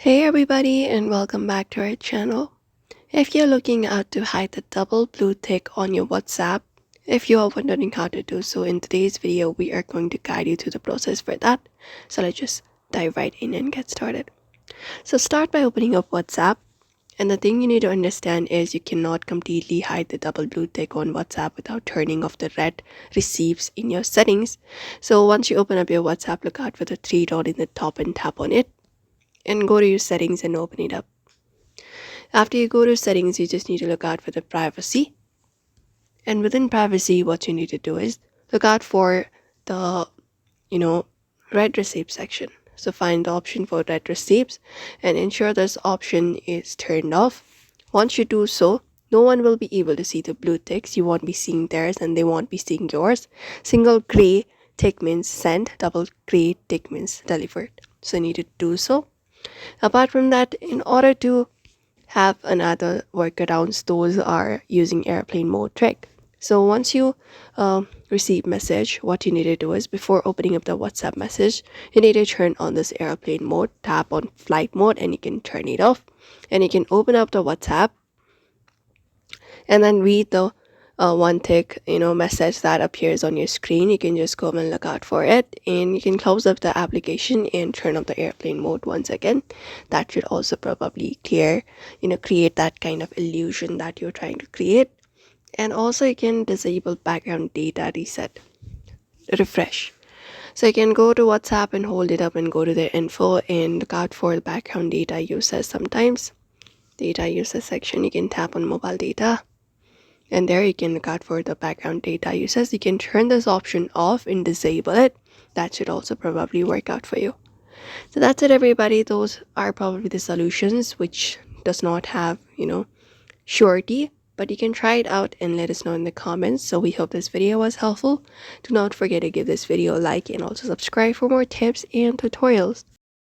Hey everybody and welcome back to our channel. If you're looking out to hide the double blue tick on your WhatsApp, if you are wondering how to do so, in today's video we are going to guide you through the process for that. So let's just dive right in and get started. So start by opening up WhatsApp, and the thing you need to understand is you cannot completely hide the double blue tick on WhatsApp without turning off the red receipts in your settings. So once you open up your WhatsApp, look out for the three dot in the top and tap on it and go to your settings and open it up. After you go to settings, you just need to look out for the privacy. And within privacy, what you need to do is look out for the, red receipt section. So find the option for red receipts and ensure this option is turned off. Once you do so, no one will be able to see the blue ticks. You won't be seeing theirs and they won't be seeing yours. Single gray tick means sent, double gray tick means delivered. So you need to do so. Apart from that, in order to have another workarounds, those are using airplane mode trick. So once you receive message, what you need to do is before opening up the WhatsApp message, you need to turn on this airplane mode, tap on flight mode, and you can turn it off. And you can open up the WhatsApp and then read the one tick message that appears on your screen. You can just go and look out for it, and you can close up the application and turn off the airplane mode once again. That should also probably create that kind of illusion that you're trying to create. And also you can disable background data reset, refresh. So you can go to WhatsApp and hold it up and go to the info and look out for the background data usage. Sometimes data usage section, you can tap on mobile data, and there you can look out for the background data usage. You can turn this option off and disable it. That should also probably work out for you. So that's it everybody. Those are probably the solutions which does not have surety, but you can try it out and let us know in the comments. So we hope this video was helpful. Do not forget to give this video a like and also subscribe for more tips and tutorials.